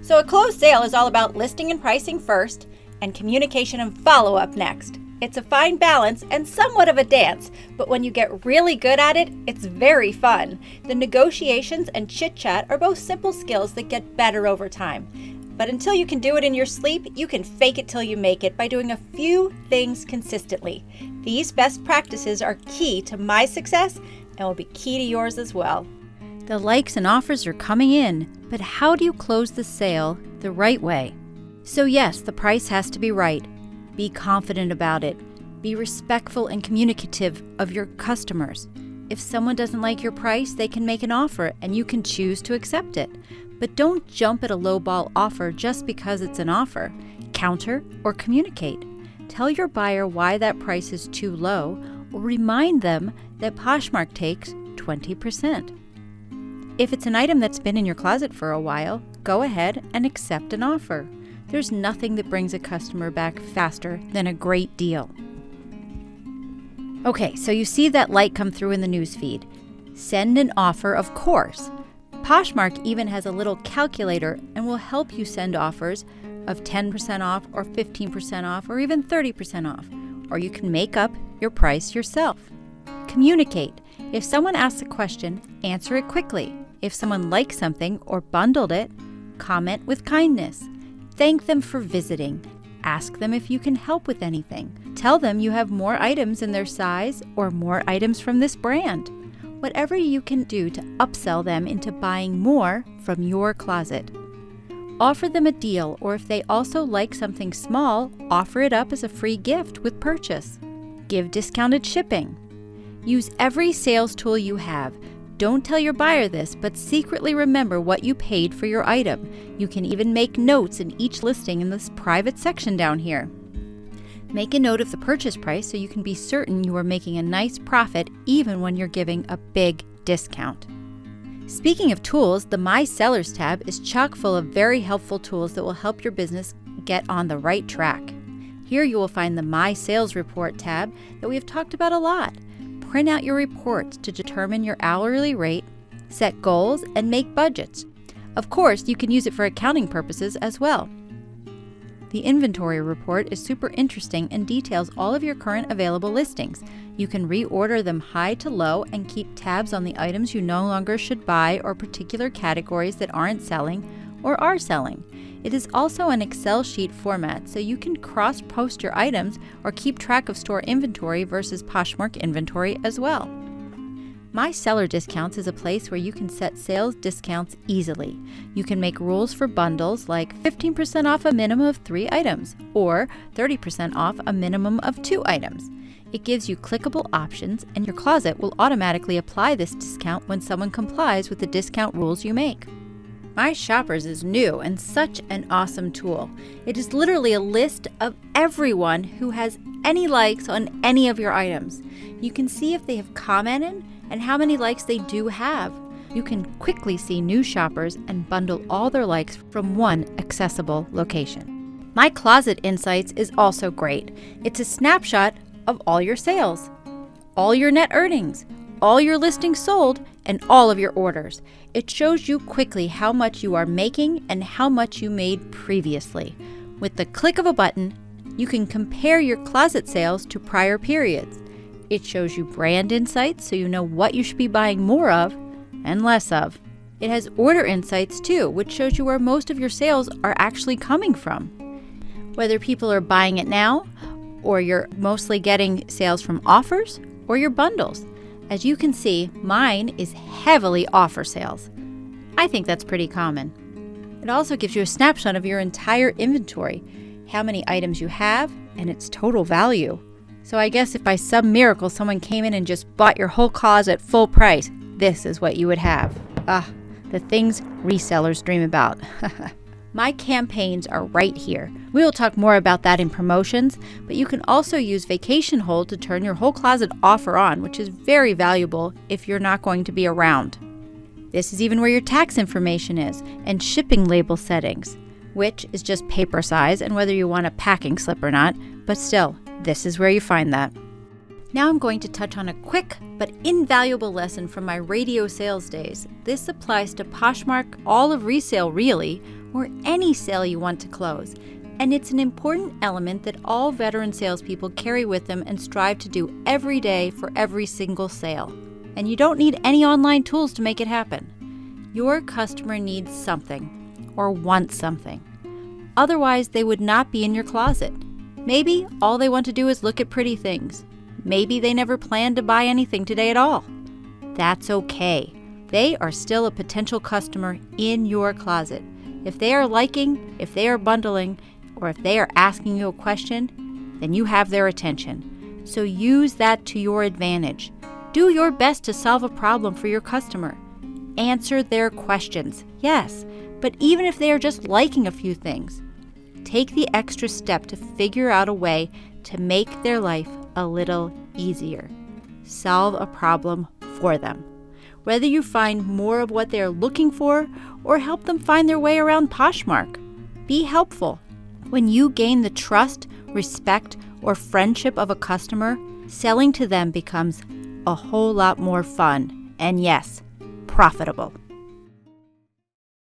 So a closed sale is all about listing and pricing first, and communication and follow-up next. It's a fine balance and somewhat of a dance, but when you get really good at it, it's very fun. The negotiations and chit-chat are both simple skills that get better over time. But until you can do it in your sleep, you can fake it till you make it by doing a few things consistently. These best practices are key to my success and will be key to yours as well. The likes and offers are coming in, but how do you close the sale the right way? So yes, the price has to be right. Be confident about it. Be respectful and communicative of your customers. If someone doesn't like your price, they can make an offer and you can choose to accept it. But don't jump at a lowball offer just because it's an offer. Counter or communicate. Tell your buyer why that price is too low, or remind them that Poshmark takes 20%. If it's an item that's been in your closet for a while, go ahead and accept an offer. There's nothing that brings a customer back faster than a great deal. Okay, so you see that light come through in the newsfeed. Send an offer, of course. Poshmark even has a little calculator and will help you send offers of 10% off or 15% off or even 30% off. Or you can make up your price yourself. Communicate. If someone asks a question, answer it quickly. If someone likes something or bundled it, comment with kindness. Thank them for visiting. Ask them if you can help with anything. Tell them you have more items in their size or more items from this brand. Whatever you can do to upsell them into buying more from your closet. Offer them a deal, or if they also like something small, offer it up as a free gift with purchase. Give discounted shipping. Use every sales tool you have. Don't tell your buyer this, but secretly remember what you paid for your item. You can even make notes in each listing in this private section down here. Make a note of the purchase price so you can be certain you are making a nice profit even when you're giving a big discount. Speaking of tools, the My Sellers tab is chock full of very helpful tools that will help your business get on the right track. Here you will find the My Sales Report tab that we have talked about a lot. Print out your reports to determine your hourly rate, set goals, and make budgets. Of course, you can use it for accounting purposes as well. The inventory report is super interesting and details all of your current available listings. You can reorder them high to low and keep tabs on the items you no longer should buy or particular categories that aren't selling or are selling. It is also an Excel sheet format, so you can cross-post your items or keep track of store inventory versus Poshmark inventory as well. My Seller Discounts is a place where you can set sales discounts easily. You can make rules for bundles like 15% off a minimum of 3 items or 30% off a minimum of 2 items. It gives you clickable options, and your closet will automatically apply this discount when someone complies with the discount rules you make. My Shoppers is new and such an awesome tool. It is literally a list of everyone who has any likes on any of your items. You can see if they have commented and how many likes they do have. You can quickly see new shoppers and bundle all their likes from one accessible location. My Closet Insights is also great. It's a snapshot of all your sales, all your net earnings, all your listings sold, and all of your orders. It shows you quickly how much you are making and how much you made previously. With the click of a button, you can compare your closet sales to prior periods. It shows you brand insights so you know what you should be buying more of and less of. It has order insights too, which shows you where most of your sales are actually coming from. Whether people are buying it now, or you're mostly getting sales from offers or your bundles. As you can see, mine is heavily offer sales. I think that's pretty common. It also gives you a snapshot of your entire inventory, how many items you have, and its total value. So I guess if by some miracle someone came in and just bought your whole closet full price, this is what you would have. The things resellers dream about. My campaigns are right here. We will talk more about that in promotions, but you can also use Vacation Hold to turn your whole closet off or on, which is very valuable if you're not going to be around. This is even where your tax information is, and shipping label settings, which is just paper size and whether you want a packing slip or not, but still, this is where you find that. Now I'm going to touch on a quick but invaluable lesson from my radio sales days. This applies to Poshmark, all of resale really, or any sale you want to close. And it's an important element that all veteran salespeople carry with them and strive to do every day for every single sale. And you don't need any online tools to make it happen. Your customer needs something or wants something. Otherwise, they would not be in your closet. Maybe all they want to do is look at pretty things. Maybe they never planned to buy anything today at all. That's okay. They are still a potential customer in your closet. If they are liking, if they are bundling, or if they are asking you a question, then you have their attention. So use that to your advantage. Do your best to solve a problem for your customer. Answer their questions, yes, but even if they are just liking a few things, take the extra step to figure out a way to make their life a little easier. Solve a problem for them. Whether you find more of what they are looking for or help them find their way around Poshmark, be helpful. When you gain the trust, respect, or friendship of a customer, selling to them becomes a whole lot more fun and, yes, profitable.